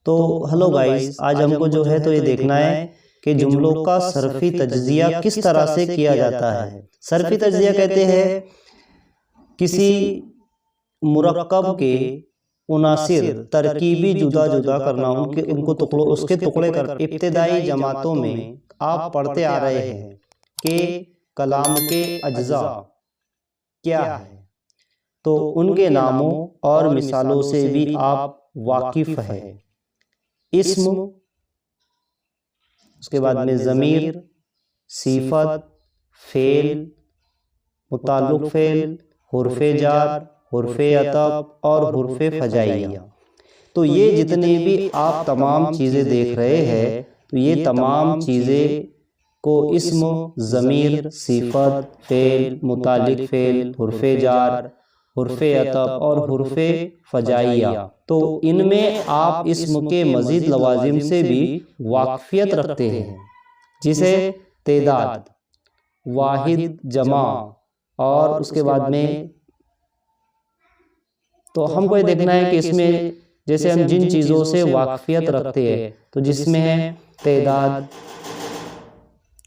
तो hello guys, आज हमको जो है तो ये देखना है कि जुमलों का सर्फी तज्जिया किस तरह से किया जाता है। सर्फी तज्जिया कहते हैं किसी मुरक्कब के उनासिर तरकीबी जुदा जुदा करना, उनको टुकड़ों उसके टुकड़े कर। इब्तिदाई जमातों में आप पढ़ते आ रहे हैं कि कलाम के अज्जा क्या है, तो उनके नामों और मिसालों से भी आप वाकिफ है। इस्म, उसके बाद में ज़मीर, सिफत, फेल, मुताल्लिक़ फेल, हुर्फ़े जार, हुर्फ़े अतब और हुर्फ़े फजाइया। तो ये जितने भी आप तमाम चीज़ें देख रहे हैं, तो ये तमाम चीज़ें को इस्म, ज़मीर, सिफत, फेल, मुताल्लिक़ फेल, हुर्फ़े जार, हुर्फ़े अतब और हुर्फ़े फजाइया, तो इनमें आप इस्म के मज़ीद लवाजिम से भी वाक़फ़ियत रखते हैं, जिसे तेदाद, वाहिद, जमा और उसके बाद में तो हमको ये देखना है कि इसमें जैसे हम जिन चीज़ों से वाक़फ़ियत रखते हैं, तो जिसमें है तेदाद,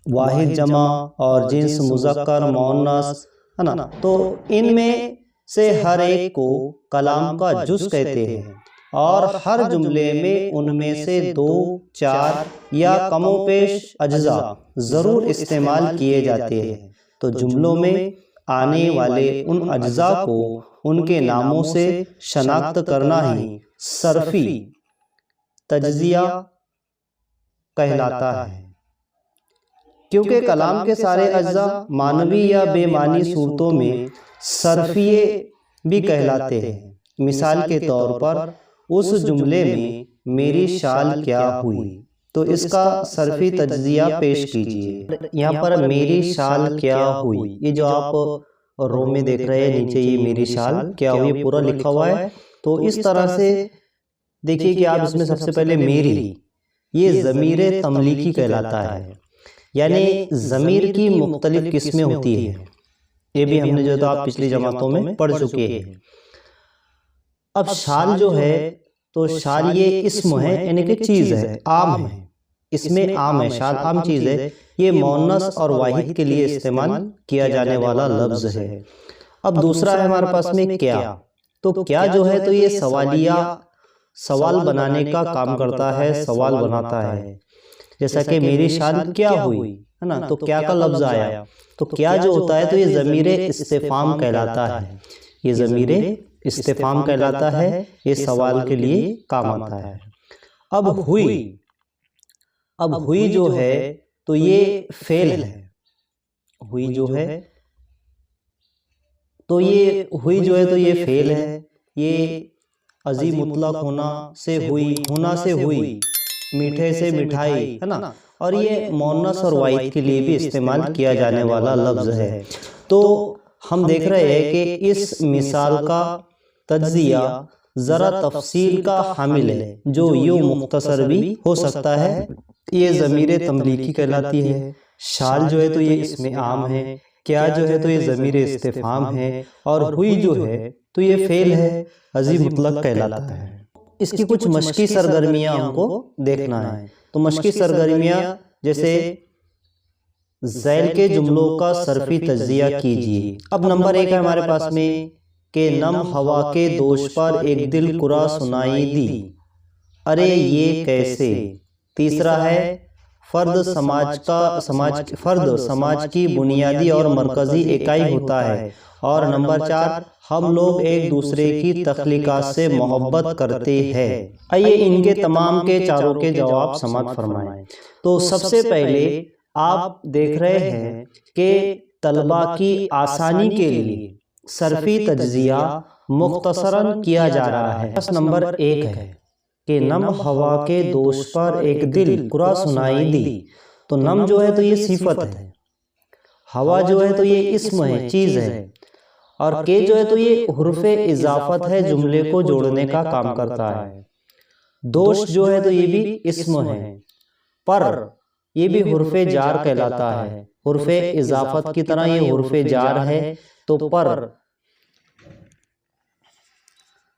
वाहिद, जमा और जिन्स, मुज़क्कर, मुअन्नस, है ना। तो इनमें से हर एक को कलाम का जुज़ कहते हैं और हर जुमले में उनमें से 2, 4 या कमोपेश अज्जा ज़रूर इस्तेमाल किए जाते हैं। तो जुमलों में आने वाले उन अज्जा को उनके नामों से शनाख्त करना ही सर्फी तज्जिया कहलाता है, क्योंकि कलाम के सारे अज्जा मानवी या बेमानी सूरतों में सर्फिये भी कहलाते हैं। मिसाल के तौर पर उस जुमले में मेरी शाल क्या हुई, तो इसका सर्फी तज्जिया पेश कीजिए। यहाँ पर मेरी शाल क्या हुई, ये जो आप रो में देख रहे हैं नीचे, ये मेरी शाल क्या हुई पूरा लिखा हुआ है। तो इस तरह से देखिए कि आप इसमें सबसे पहले मेरी, ये ज़मीर तमलीकी कहलाता है, यानी ज़मीर की मुख्तलिफ किस्में होती है। ये भी हमने जो तो आप पिछली जमातों में पढ़ चुके हैं। अब शाल जो है, तो शाल ये इस्म है, यानी कि चीज़ है, आम है, इसमें आम है, शाल आम चीज़ है। ये मुअन्नस और वाहिद के लिए इस्तेमाल किया जाने वाला लफ्ज़ है। अब दूसरा है हमारे पास में क्या। तो क्या जो है तो ये सवालिया, सवाल बनाने का काम करता है, सवाल बनाता है। जैसा कि मेरी शाल क्या हुई, है ना, तो क्या का लफ्ज़ आया। तो क्या जो होता है तो ये ज़मीर इस्तिफ़ाम कहलाता है, ये ज़मीर इस्तिफ़ाम कहलाता है, ये सवाल के लिए काम आता है। अब हुई, अब हुई जो है तो ये फेल है, हुई जो है तो ये हुई जो है तो ये फेल है। ये अज़ी मुतलक होना से हुई, होना से हुई, मीठे से मिठाई, है ना। और ये मुअन्नस और वाहिद के लिए भी इस्तेमाल किया जाने वाला लफ्ज़ है। तो हम देख रहे हैं कि इस मिसाल का तज्जिया ज़रा तफसील का हामिल है, जो यूँ मुख्तसर भी हो सकता है। ये ज़मीर तमलीकी कहलाती है। शाल जो है तो ये इसमें आम है। क्या जो है तो ये ज़मीर इस्तिफ़ाम है। और हुई जो है तो ये फ़ेल है, अज़ी मुतलक कहलाता है। इसकी कुछ मशक़ी सरगर्मियाँ हमको देखना है। तो मशक़ी सरगर्मियाँ जैसे ज़ैल के जुमलों का सर्फी तज्जिया कीजिए। अब नंबर 1 है हमारे पास में कि नम हवा के दोष पर एक दिल कुरा सुनाई दी, अरे ये कैसे। तीसरा है फर्द समाज की बुनियादी और मरकज़ी इकाई होता है। और नंबर 4 हम लोग एक दूसरे की तख्लीक़ात से मोहब्बत करते हैं। आइए इनके तमाम के चारों के जवाब समाअत फरमाएं। तो सबसे पहले आप देख रहे हैं कि तलबा की आसानी के लिए सर्फी तज्जिया मुख्तसरन किया जा रहा है। बस नंबर 1 है कि नम हवा के दोष पर एक दिल कुरा सुनाई दी। तो नम जो है तो ये सिफत है, हवा जो है तो ये इस्म है, चीज़ है, और के जो है तो ये हुर्फ़े इजाफत है, जुमले को जोड़ने का काम करता है। दोष जो है तो ये भी इस्म है, पर ये भी हुर्फ़े जार कहलाता है। हुर्फ़े इजाफत की तरह ये हुर्फ़े जार है। तो पर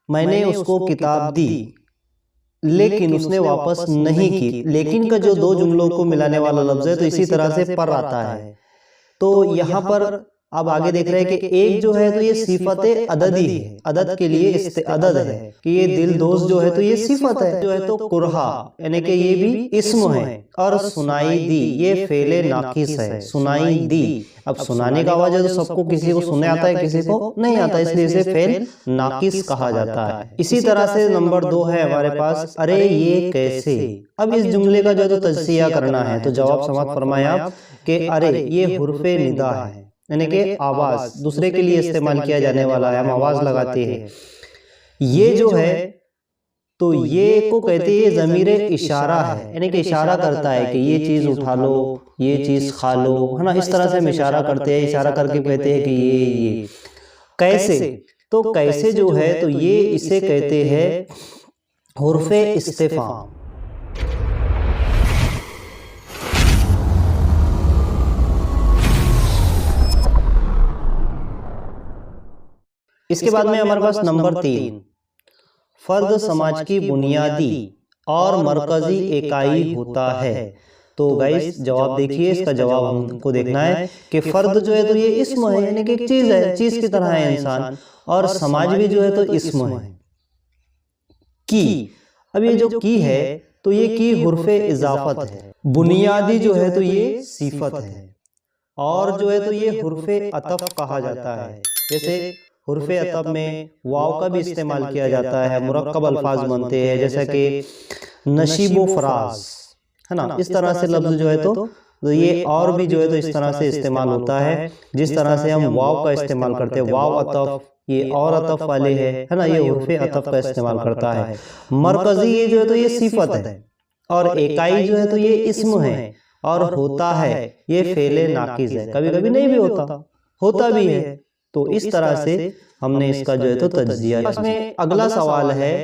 मैंने उसको किताब दी, लेकिन उसने वापस नहीं की। लेकिन का जो दो जुमलों को मिलाने वाला लफ्ज है तो इसी तरह से पर आता है। तो यहाँ पर अब आगे देख रहे हैं कि एक जो है तो ये सिफत अददी है, अदद के लिए अदद है कि ये दिल दोस्त जो है तो ये सिफत है, जो है तो कुरहा यानी कि ये भी इस्म है। और सुनाई दी ये फेले नाकिस है, सुनाई दी। अब सुनाने का आवाज है तो सबको, किसी को सुने आता है किसी को नहीं आता, इसलिए इसे फेल नाकिस कहा जाता है। इसी तरह से नंबर 2 है हमारे पास, अरे ये कैसे। अब इस जुमले का जो है तो तज्जिया करना है, तो जवाब समाप्त फरमाया कि अरे ये हुर्फे निदा है, यानी कि आवाज दूसरे के लिए इस्तेमाल किया जाने वाला है, हम आवाज लगाते हैं। ये जो है तो ये को कहते हैं ज़मीर इशारा है, यानी कि इशारा करता है कि ये चीज़ उठा लो, ये चीज़ खा लो, है ना। इस तरह से हम इशारा करते हैं, इशारा करके कहते हैं कि ये कैसे। तो कैसे जो है तो ये इसे कहते हैं हुर्फे इस्तिफाम। इसके बाद में हमारे पास नंबर 3, फर्द समाज की बुनियादी और मरकजी इकाई होता है। तो गाइस जवाब देखिए, इसका जवाब हमको देखना है कि फर्द जो है तो ये इस्म है, यानी कि एक चीज है, चीज की तरह है इंसान, और समाज भी जो है तो इस्म है। की, अब ये जो की है तो ये की हुर्फे इजाफत है, बुनियादी जो है तो ये सिफत है, और जो है तो ये हुर्फे अतफ कहा जाता है। जैसे हुर्फे अतफ में वाव का भी इस्तेमाल किया जाता है, मुरक्कब अल्फाज बनते हैं, जैसा कि नशीबो फराज, है ना। इस तरह से लफ्ज जो है तो ये और भी जो है तो इस तरह से इस्तेमाल होता है, जिस तरह से हम वाव का इस्तेमाल करते हैं। वाव अतफ ये और अतफ वाले है ना, ये हुर्फे अतफ का इस्तेमाल करता है। मरकजी ये जो है तो ये सिफत है, और इकाई जो है तो ये इस्म है, और होता है ये फेले नाकिज है, कभी कभी नहीं भी होता भी है। तो इस तरह से हमने इसका जो है तो तज्जिया। इसमें अगला सवाल है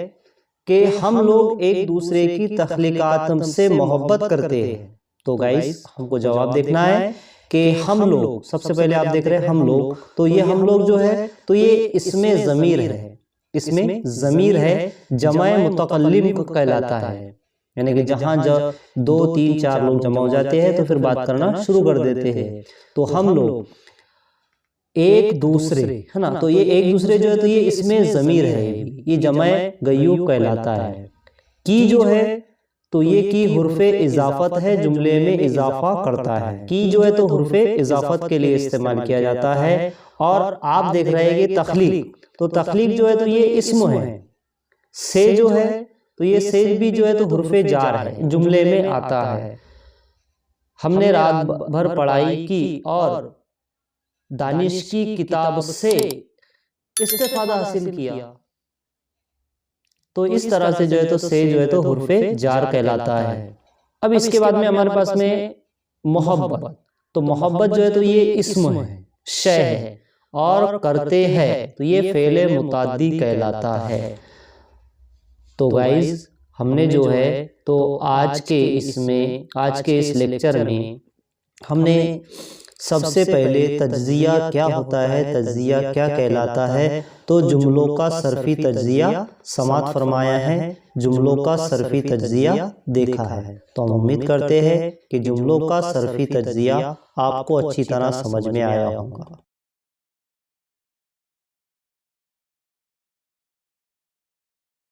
कि हम लोग एक दूसरे की तख्लीकात से मोहब्बत करते हैं। तो गाइस हमको जवाब देखना है कि हम लोग, सबसे पहले आप देख रहे हैं हम लोग, तो ये हम लोग जो है तो ये इसमें ज़मीर है, इसमें ज़मीर है, जमा मुतकल्लिम को कहलाता है, यानी कि जहाँ 2, 3, 4 लोग जमा हो जाते हैं तो फिर बात करना शुरू कर देते हैं। तो हम लोग एक दूसरे, है ना, तो ये एक दूसरे जो है तो ये इसमें ज़मीर है, ये जमा गय्यूब कहलाता है। की जो है तो ये की हुर्फे इजाफत है, जुमले में इजाफा करता है। की जो है तो हुर्फे इजाफत के लिए इस्तेमाल किया जाता है। और आप देख रहे हैं ये तख्लीक, तो तख्लीक जो है तो ये इस्म है। से जो है तो ये से भी जो है तो हुर्फे जार है, जुमले में आता है। हमने रात भर पढ़ाई की और दानिश की किताब से इस्तेफादा हासिल किया। तो इस तरह से जो है तो से जो है तो हुर्फे जार कहलाता है। अब इसके बाद में हमारे पास में मोहब्बत, तो मोहब्बत जो है तो ये इस्म है, शय है, और करते हैं तो ये फेले मुताद्दी कहलाता है। तो गाइज हमने जो है तो आज के इस लेक्चर में हमने सबसे पहले तज्जिया क्या होता है, तज्जिया क्या कहलाता है, तो जुमलों का सर्फी तज्जिया समात फरमाया है, जुमलों का सर्फी तज्जिया देखा है। तो हम उम्मीद करते हैं कि जुमलों का सर्फी तज्जिया आपको अच्छी तरह समझ में आया होगा।